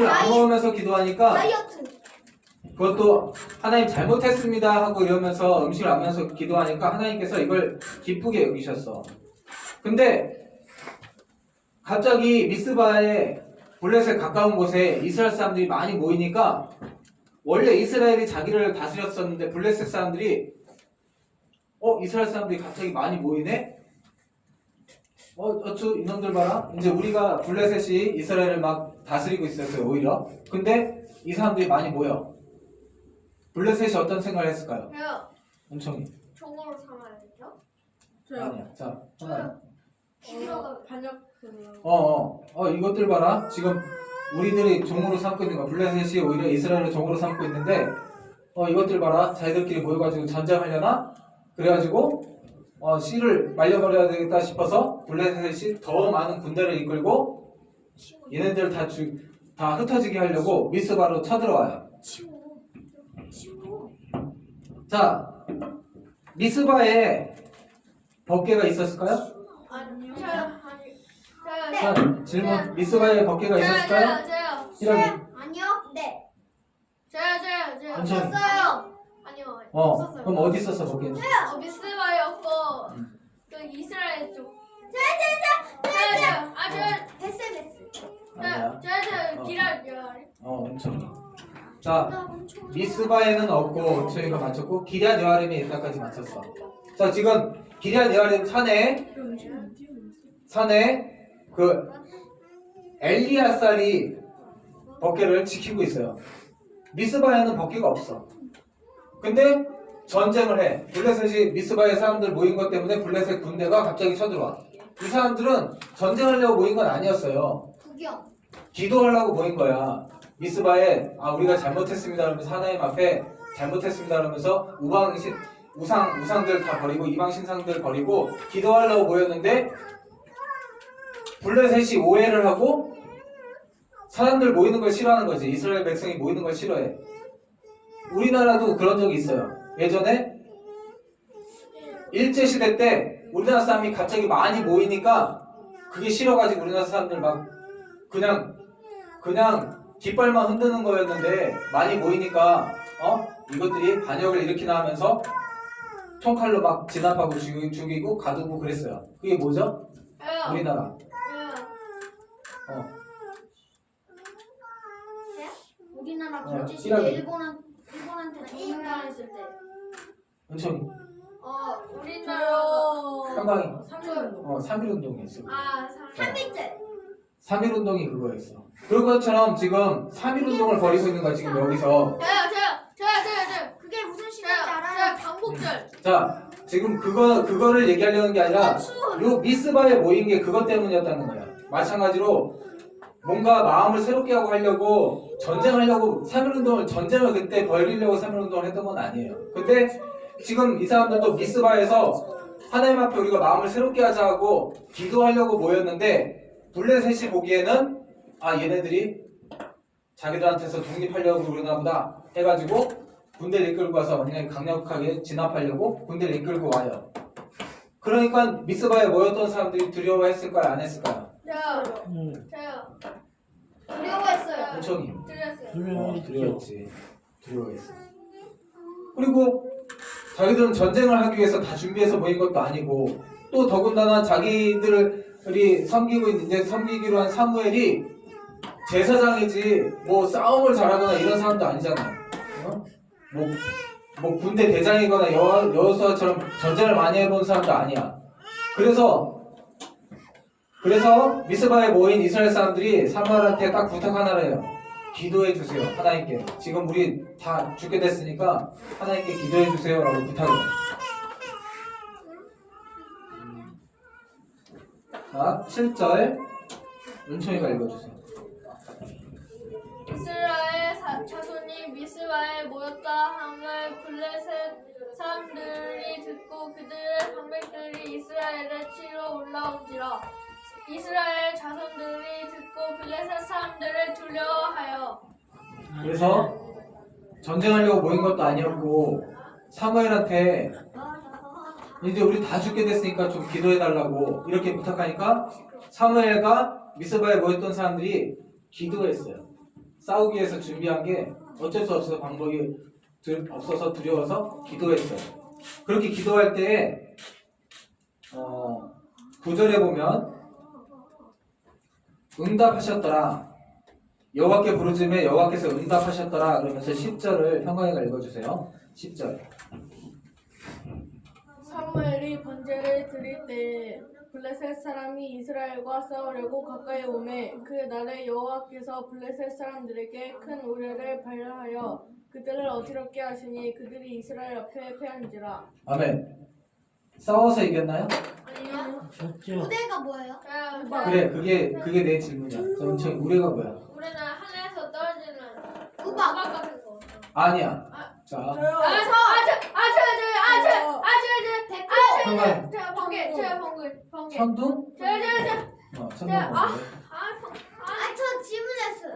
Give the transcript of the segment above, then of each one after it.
음식을 안 먹으면서 기도하니까 다이어트. 그것도 하나님 잘못했습니다 하고 이러면서 음식을 안 먹으면서 기도하니까 하나님께서 이걸 기쁘게 여기셨어. 근데 갑자기 미스바에 블레셋 가까운 곳에 이스라엘 사람들이 많이 모이니까 원래 이스라엘이 자기를 다스렸었는데 블레셋 사람들이 이스라엘 사람들이 갑자기 많이 모이네? 어쭈 이놈들 봐라. 이제 우리가 블레셋이 이스라엘을 막 다스리고 있었어요 오히려. 근데 이 사람들이 많이 모여. 블레셋이 어떤 생각을 했을까요? 저요. 엄청이. 종으로 삼아야죠. 아니야. 자, 하나. 반역 이것들 봐라. 지금 우리들이 종으로 삼고 있는 거. 블레셋이 오히려 이스라엘을 종으로 삼고 있는데, 이것들 봐라. 자기들끼리 모여가지고 전쟁하려나? 그래가지고, 씨를 말려버려야 되겠다 싶어서 블레셋이 더 많은 군대를 이끌고 얘네들 다 흩어지게 하려고 미스바로 쳐들어와요. 자, 미스바에 벗개가 있었을까요? 아니요. 자, 질문. 미스바에 벗개가 있었을까요? 저요. 아니요. 네. 저요. 엄청. 없었어요. 아니요. 없었어요. 그럼 어디 있었어 벗개는? 미스바였고 그 이스라엘 쪽. 베스. 아니야. 저요. 기라요. 엄청. 자, 미스바에는 없고 저희가 맞췄고 기럇 여아림에 있다까지 맞췄어. 자, 지금 기럇 여아림 산에 그 엘리아살이 벗개를 지키고 있어요. 미스바에는 벗개가 없어. 근데 전쟁을 해. 블레셋이 미스바에 사람들 모인 것 때문에 블레셋 군대가 갑자기 쳐들어와. 이 사람들은 전쟁하려고 모인 건 아니었어요. 구경. 기도하려고 모인 거야. 미스바에 우리가 잘못했습니다 그러면서 하나님 앞에 잘못했습니다 그러면서 우상들 다 버리고 이방 신상들 버리고 기도하려고 모였는데 블레셋이 오해를 하고 사람들 모이는 걸 싫어하는 거지. 이스라엘 백성이 모이는 걸 싫어해. 우리나라도 그런 적이 있어요. 예전에 일제시대 때 우리나라 사람이 갑자기 많이 모이니까 그게 싫어가지고 우리나라 사람들 막 그냥 깃발만 흔드는 거였는데 많이 모이니까 이것들이 반역을 일으키나 하면서 총칼로 막 진압하고 죽이고 가두고 그랬어요. 그게 뭐죠? 우리나라. 우리나라 어, 경제 시작해. 시대 일본한테 점령당했을 때. 은총이 우리나라 한방이 3일 3.1운동이 있어. 3일째. 3.1운동이 그거였어. 그런 것처럼 지금 3.1운동을 벌이고 있는 거야 지금 여기서. 저요. 그게 무슨 시대인지 알아요? 방북절. 자, 지금 그거를 얘기하려는 게 아니라 요 미스바에 모인 게 그것 때문이었다는 거야. 마찬가지로 뭔가 마음을 새롭게 하려고 전쟁하려고 3.1운동을 전쟁을 그때 벌이려고 3.1운동을 했던 건 아니에요. 근데 지금 이 사람들도 미스바에서 하나님 앞에 우리가 마음을 새롭게 하자 하고 기도하려고 모였는데 블레셋이 보기에는 얘네들이 자기들한테서 독립하려고 그러나 보다 해가지고 군대를 이끌고 와서 완전히 강력하게 진압하려고 군대를 이끌고 와요. 그러니까 미스바에 모였던 사람들이 두려워했을까요? 안 했을까요? 저요. 두려워했어요. 엄청이. 드렸어요. 두려웠지. 두려워했어. 그리고 자기들은 전쟁을 하기 위해서 다 준비해서 모인 것도 아니고 또 더군다나 자기들이 섬기기로 한 사무엘이 제사장이지 뭐 싸움을 잘하거나 이런 사람도 아니잖아요. 뭐 군대 대장이거나 여호수아처럼 전쟁을 많이 해본 사람도 아니야. 그래서 미스바에 모인 이스라엘 사람들이 사무엘한테 딱 부탁 하나를 해요. 기도해 주세요. 하나님께. 지금 우리 다 죽게 됐으니까 하나님께 기도해 주세요 라고 부탁을 해요. 자, 7절 은총이가 읽어주세요. 이스라엘 자손이 미스바에 모였다 함을 블레셋 사람들이 듣고 그들의 방백들이 이스라엘에 치러 올라온지라. 이스라엘 자손들이 듣고 블레셋 사람들을 두려워하여. 그래서 전쟁하려고 모인 것도 아니었고 사무엘한테 이제 우리 다 죽게 됐으니까 좀 기도해달라고 이렇게 부탁하니까 사무엘과 미스바에 모였던 사람들이 기도했어요. 싸우기 위해서 준비한 게 어쩔 수 없어서 방법이 없어서 두려워서 기도했어요. 그렇게 기도할 때 9절에 보면 응답하셨더라. 여호와께 부르짖음에 여호와께서 응답하셨더라. 그러면서 10절을 형광이가 읽어주세요. 10절. 사무엘이 번제를 드릴 때 블레셋 사람이 이스라엘과 싸우려고 가까이 오매 그 날에 여호와께서 블레셋 사람들에게 큰 우레를 발하여 그들을 어지럽게 하시니 그들이 이스라엘 앞에 패한지라. 아멘. 싸워서 이겼나요? 아니요. 졌죠. 무대가 뭐예요? 그래, 그게 내 질문이야. 그럼 저 우리가 뭐야? 우리는 하늘에서 떨어지는 우박. 같은 거. 아니야. 자, 형광. 번개. 천둥? 천둥 번개. 저 질문했어요.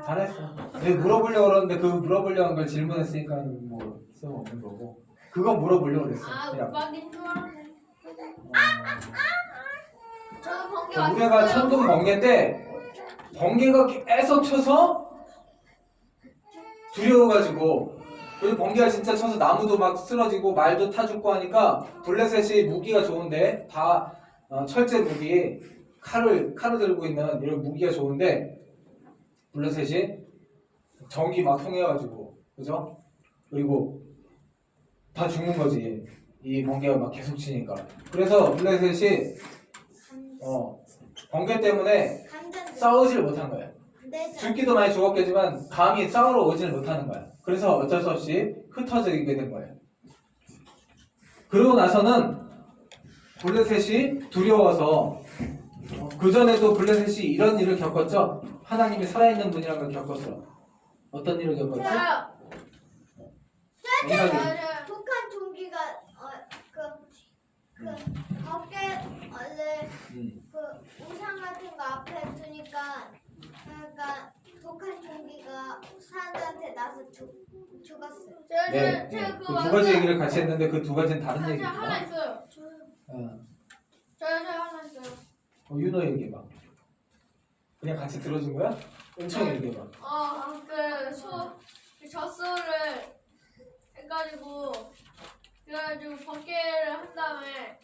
잘했어. 내가 물어보려고 그러는데 그 물어보려고 한 걸 질문했으니까 뭐 쓸모없는 거고. 그거 물어보려고 그랬어. 그냥. 우박인 줄 알았네. 저도 번개 자, 우리가 천둥 번개인데 번개가 계속 쳐서 두려워가지고 그리고 번개가 진짜 쳐서 나무도 막 쓰러지고 말도 타 죽고 하니까 블레셋이 무기가 좋은데 다 철제 무기 칼을 들고 있는 이런 무기가 좋은데 블레셋이 전기 막 통해가지고 그죠? 그리고 다 죽는 거지. 이 번개가 막 계속 치니까. 그래서 블레셋이 번개 때문에 싸우질 못한 거야. 죽기도 많이 죽었겠지만 감히 싸우러 오지를 못하는 거야. 그래서 어쩔 수 없이 흩어지게 된 거예요. 그러고 나서는 블레셋이 두려워서 그 전에도 블레셋이 이런 일을 겪었죠. 하나님이 살아있는 분이라는 걸 겪었어. 어떤 일을 겪었지? 생각이. 북한 종기가 그 밖에 그 우상 같은 거 앞에 두니까 그러니까 북한 종기가 사람들한테 나서 죽었어요. 네, 그 두 가지 얘기를 같이 했는데 그 두 가지는 다른 하나 얘기입니다. 있어요. 저 하나 있어요. 윤호 얘기해봐. 그냥 같이 들어준 거야? 엄청 얘기해봐. 그 젖소를 해가지고 번개를 한 다음에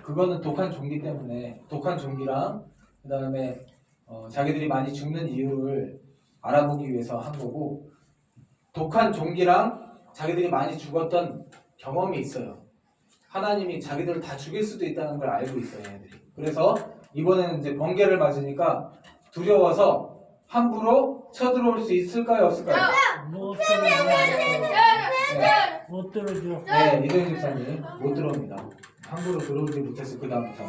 그거는 독한 종기 때문에 독한 종기랑 그다음에 자기들이 많이 죽는 이유를 알아보기 위해서 한 거고 독한 종기랑 자기들이 많이 죽었던 경험이 있어요. 하나님이 자기들을 다 죽일 수도 있다는 걸 알고 있어요, 얘네들이. 그래서 이번에는 이제 번개를 맞으니까 두려워서 함부로 쳐들어올 수 있을까요, 없을까요? 못 네, 들어줘. 네, 이도현 집사님 못 들어옵니다. 함부로 들어오지 못했을 그 다음부터.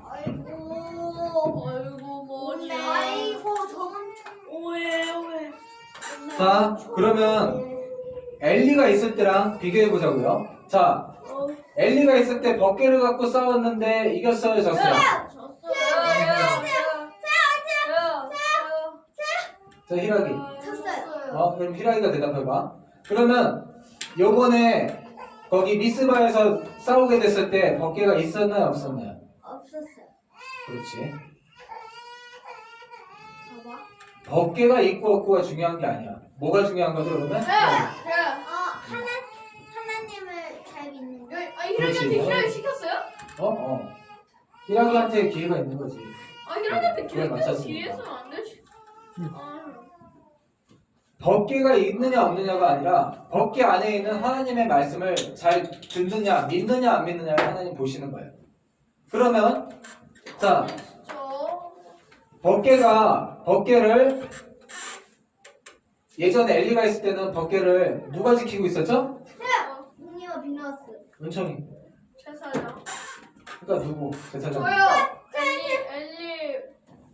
아이고 뭐니. 아이고 저는 오해. 자, 그러면 엘리가 있을 때랑 비교해 보자고요. 자, 엘리가 있을 때 번개를 갖고 싸웠는데 이겼어요, 졌어요? 자, 희락이. 졌어요. 그럼 희락이가 대답해봐. 그러면 요번에 거기 미스바에서 싸우게 됐을 때 번개가 있었나요, 없었나요? 없었어요. 그렇지. 봐봐. 번개가 있고 없고가 중요한 게 아니야. 뭐가 중요한 거죠, 그러면? 하나님을 잘 믿는 거. 희랑이한테 희랑이 시켰어요? 희락이한테 기회가 있는 거지. 희랑이한테 그걸 맞췄으니까. 기회는 안 되지. 번개가 있느냐 없느냐가 아니라 번개 안에 있는 하나님의 말씀을 잘 듣느냐 믿느냐 안 믿느냐를 하나님 보시는 거예요. 그러면 자 번개를 예전에 엘리가 있을 때는 번개를 누가 지키고 있었죠? 웅이와 비너스. 은총이. 제사장. 그러니까 누구? 제사장. 저요. 엘리.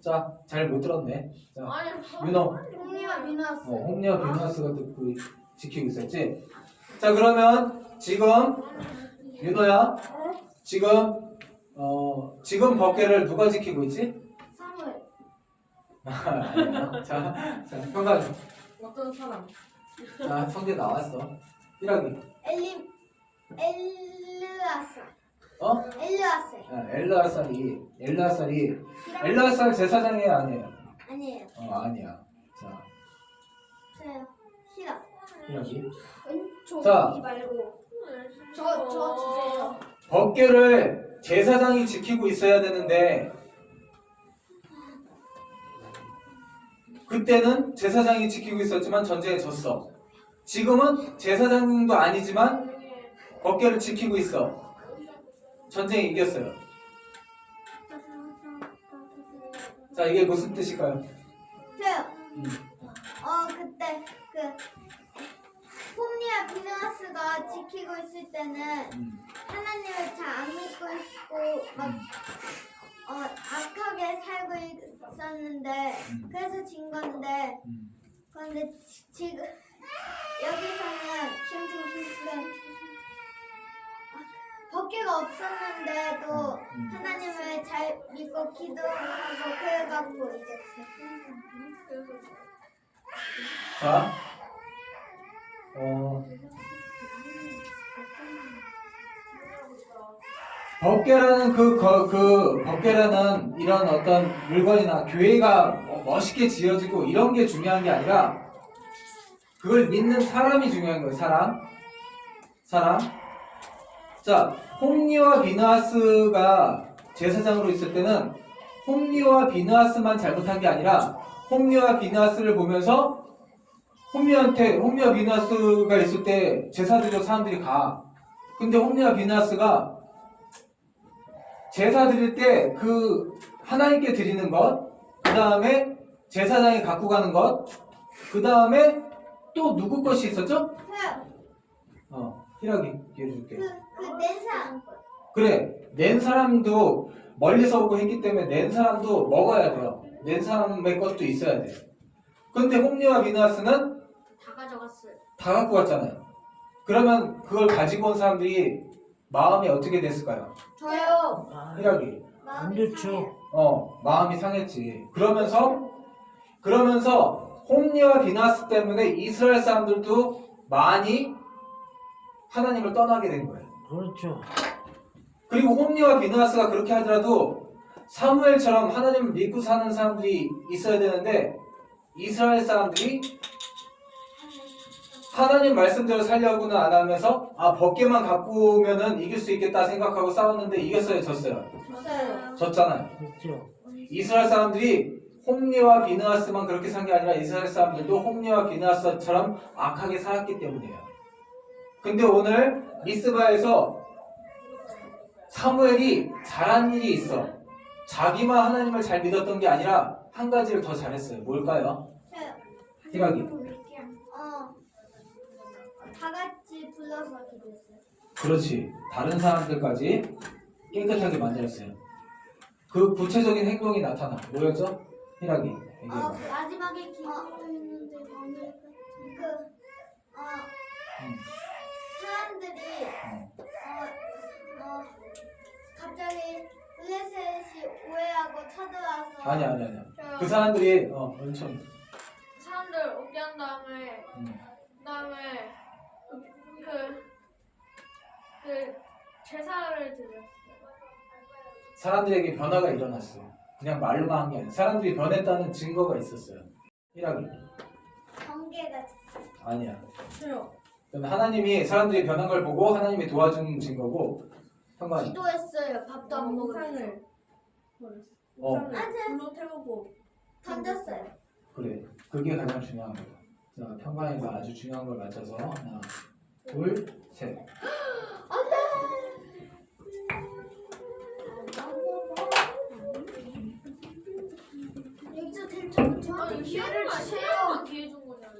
자, 잘 못 들었네. 자, 아니. 윤호. 웅이와 비너스. 홍리와 비누아스가 듣고 지키고 있었지. 자, 그러면 지금 윤호야, 지금 번개를 누가 지키고 있지? 사무엘. 아니야. 자, 평가. 어떤 사람? 자, 성대 나왔어. 1학기. 엘르아사. 어? 엘리아스. 엘르아살이 제사장이에요, 아니에요? 아니에요. 아니야. 자, 저요. 싫어. 여기. 저 자. 이 말고. 저 주세요. 법궤를 제사장이 지키고 있어야 되는데 그때는 제사장이 지키고 있었지만 전쟁에 졌어. 지금은 제사장도 아니지만 법궤를 지키고 있어. 전쟁에 이겼어요. 자, 이게 무슨 뜻일까요? 저요. 그때 폼니와 비누아스가 지키고 있을 때는 하나님을 잘 안 믿고 있고 막 악하게 살고 있었는데 그래서 진 건데 그런데 지금 여기서는 법궤가 없었는데도 하나님을 잘 믿고 기도하고 그래갖고 이겼어요. 자, 법궤라는 법궤라는 이런 어떤 물건이나 교회가 멋있게 지어지고 이런 게 중요한 게 아니라 그걸 믿는 사람이 중요한 거예요. 사람. 자, 홈리와 비느하스가 제사장으로 있을 때는 홈리와 비느하스만 잘못한 게 아니라 홈리와 비느하스를 보면서 홈리와 비느하스가 있을 때 제사 드려 사람들이 가. 근데 홈리와 비느하스가 제사 드릴 때 그 하나님께 드리는 것, 그 다음에 제사장이 갖고 가는 것, 그 다음에 또 누구 것이 있었죠? 희락이 기회 줄게. 낸 사람. 그래, 낸 사람도 멀리서 오고 했기 때문에 낸 사람도 먹어야 돼요. 낸 사람의 것도 있어야 돼. 근데 홈리와 비느하스는 다 가져갔어요. 다 갖고 갔잖아요. 그러면 그걸 가지고 온 사람들이 마음이 어떻게 됐을까요? 저요. 희락이. 안 좋죠. 마음이 상했지. 그러면서 홈리와 비느하스 때문에 이스라엘 사람들도 많이 하나님을 떠나게 된 거예요. 그렇죠. 그리고 홈리와 비느하스가 그렇게 하더라도 사무엘처럼 하나님을 믿고 사는 사람들이 있어야 되는데 이스라엘 사람들이 하나님 말씀대로 살려고는 안 하면서 법궤만 갖고 오면은 이길 수 있겠다 생각하고 싸웠는데 이겼어요, 졌어요? 졌어요. 졌잖아요. 그렇죠. 이스라엘 사람들이 홈리와 비느하스만 그렇게 산 게 아니라 이스라엘 사람들도 홈리와 비느하스처럼 악하게 살았기 때문이에요. 근데 오늘 미스바에서 사무엘이 잘한 일이 있어. 자기만 하나님을 잘 믿었던 게 아니라 한 가지를 더 잘했어요. 뭘까요? 저요. 희각이. 다 같이 불러서 기도했어요. 그렇지. 다른 사람들까지 깨끗하게 만들었어요. 그 구체적인 행동이 나타나. 뭐였죠? 희락이. 얘기해봐. 마지막에 기도했는데 사람들이 갑자기 블레셋이 오해하고 쳐들어와서 아니야. 그 사람들이 엄청 사람들 오게 한 다음에 그다음에 그 제사를 드렸어요. 사람들에게 변화가 일어났어. 그냥 말로만 한 게 아니야. 사람들이 변했다는 증거가 있었어요. 희락이. 번개가 아니야. 저요. 그러면 하나님이 사람들이 변한 걸 보고 하나님이 도와준 증거고 상관이. 기도했어요. 밥도 안 먹으면서 우산을 버렸어요. 어. 우산을 불로 태우고 던졌어요. 그래. 그게 가장 중요한 거야. 자, 평강이가 아주 중요한 걸 맞춰서 하나, 둘, 셋. 여기서 저한테 아니 기회를 주세요. 시간만 기회 준 거냐고.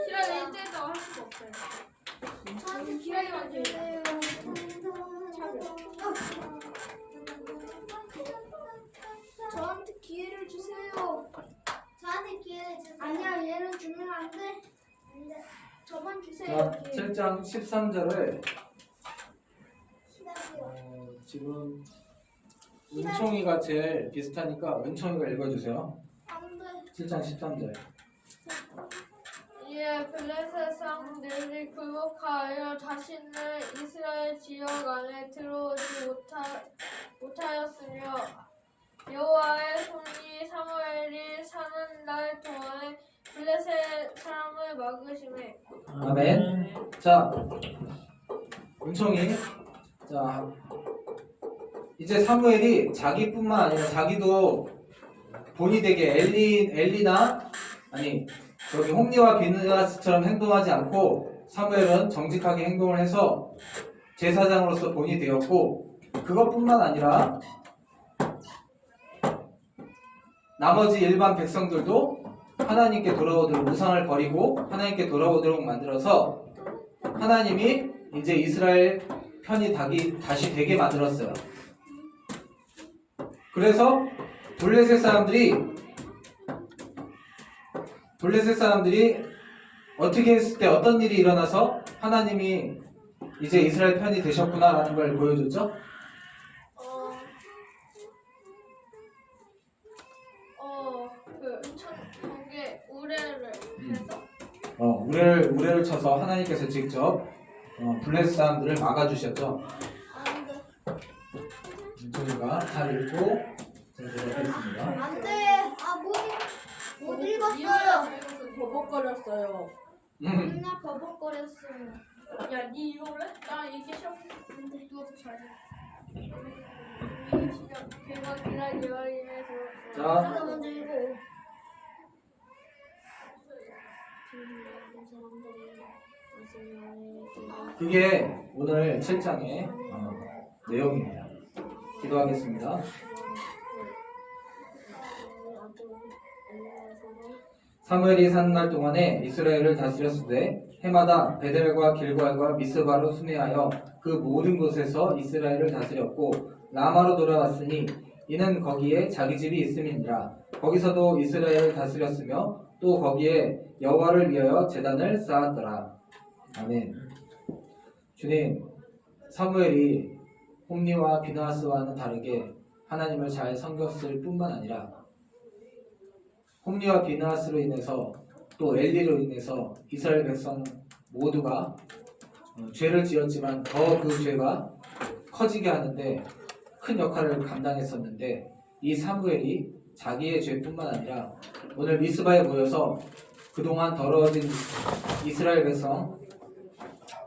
시간을 일대에다가 할 수가 없어요. 저한테 기회만 기회를 주세요. 저한테 기회를 주세요. 저한테 기회를 주세요. 아니야, 얘는 주면 안 돼. 안 돼. 저만 주세요. 자, 7장 13절을 기다려. 지금 은총이가 제일 비슷하니까 은총이가 읽어주세요. 안 돼. 7장 13절. 이에 블레셋 사람들이 굴복하여 자신을 이스라엘 지역 안에 들어오지 못하였으며 여호와의 손이 사무엘이 사는 날 동안에 블레셋 사람을 막으심에. 아멘. 자, 은총이. 자, 이제 사무엘이 자기뿐만 아니라 자기도 본이 되게 엘리나 아니 여기 홈리와 비느하스처럼 행동하지 않고 사무엘은 정직하게 행동을 해서 제사장으로서 본이 되었고, 그것뿐만 아니라 나머지 일반 백성들도 하나님께 돌아오도록 우상을 버리고 하나님께 돌아오도록 만들어서 하나님이 이제 이스라엘 편이 다시 되게 만들었어요. 그래서 블레셋 사람들이 어떻게 했을 때 어떤 일이 일어나서 하나님이 이제 이스라엘 편이 되셨구나라는 걸 보여줬죠? 전개 우레를 해서 우레를 쳐서 하나님께서 직접 블레셋 사람들을 막아주셨죠. 저희가 잘 읽고 제가 하겠습니다. 안돼. 못 읽었어요. 버벅거렸어요. 맨날 버벅거렸어요. 야, 니 읽어볼래? 나 이게 셔. 근데 누워서 잘해. 걔가 기다려야 해서. 자, 내가 먼저 읽어. 그게 오늘 7장의 내용입니다. 기도하겠습니다. 사무엘이 사는 날 동안에 이스라엘을 다스렸으되 해마다 베델과 길갈과 미스바로 순회하여 그 모든 곳에서 이스라엘을 다스렸고 라마로 돌아왔으니 이는 거기에 자기 집이 있음이니라. 거기서도 이스라엘을 다스렸으며 또 거기에 여호와를 위하여 제단을 쌓았더라. 아멘. 주님, 사무엘이 홈리와 비느하스와는 다르게 하나님을 잘 섬겼을 뿐만 아니라 홈리와 비느하스로 인해서 또 엘리로 인해서 이스라엘 백성 모두가 죄를 지었지만 더 그 죄가 커지게 하는데 큰 역할을 감당했었는데, 이 사무엘이 자기의 죄뿐만 아니라 오늘 미스바에 모여서 그동안 더러워진 이스라엘 백성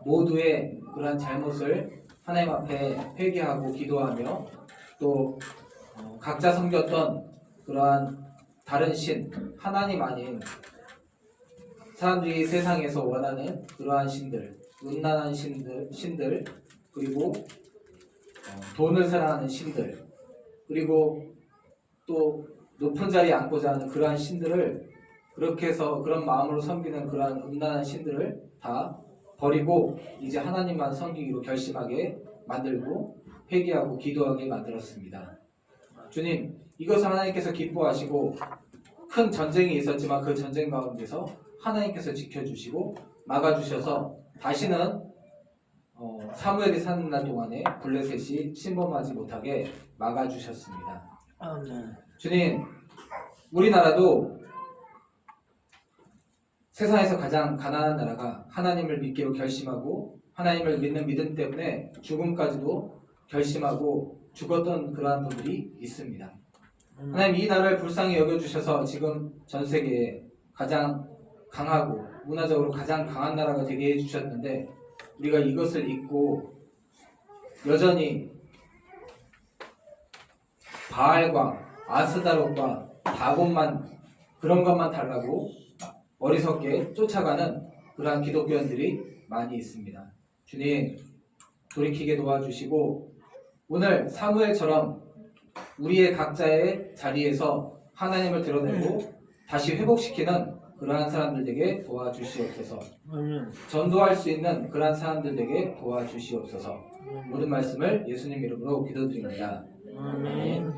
모두의 그러한 잘못을 하나님 앞에 회개하고 기도하며 또 각자 섬겼던 그러한 다른 신, 하나님 아닌 사람들이 세상에서 원하는 그러한 신들, 음란한 신들, 그리고 돈을 사랑하는 신들, 그리고 또 높은 자리에 앉고자 하는 그러한 신들을, 그렇게 해서 그런 마음으로 섬기는 그러한 음란한 신들을 다 버리고 이제 하나님만 섬기기로 결심하게 만들고 회개하고 기도하게 만들었습니다. 주님, 이것을 하나님께서 기뻐하시고 큰 전쟁이 있었지만 그 전쟁 가운데서 하나님께서 지켜주시고 막아주셔서 다시는 사무엘이 사는 날 동안에 블레셋이 침범하지 못하게 막아주셨습니다. 주님, 우리나라도 세상에서 가장 가난한 나라가 하나님을 믿기로 결심하고 하나님을 믿는 믿음 때문에 죽음까지도 결심하고 죽었던 그러한 분들이 있습니다. 하나님, 이 나라를 불쌍히 여겨주셔서 지금 전 세계에 가장 강하고 문화적으로 가장 강한 나라가 되게 해주셨는데, 우리가 이것을 잊고 여전히 바알과 아스다롯과 다곤만, 그런 것만 달라고 어리석게 쫓아가는 그러한 기독교인들이 많이 있습니다. 주님, 돌이키게 도와주시고 오늘 사무엘처럼 우리의 각자의 자리에서 하나님을 드러내고 다시 회복시키는 그러한 사람들에게 도와주시옵소서. 전도할 수 있는 그러한 사람들에게 도와주시옵소서. 모든 말씀을 예수님 이름으로 기도드립니다. 아멘.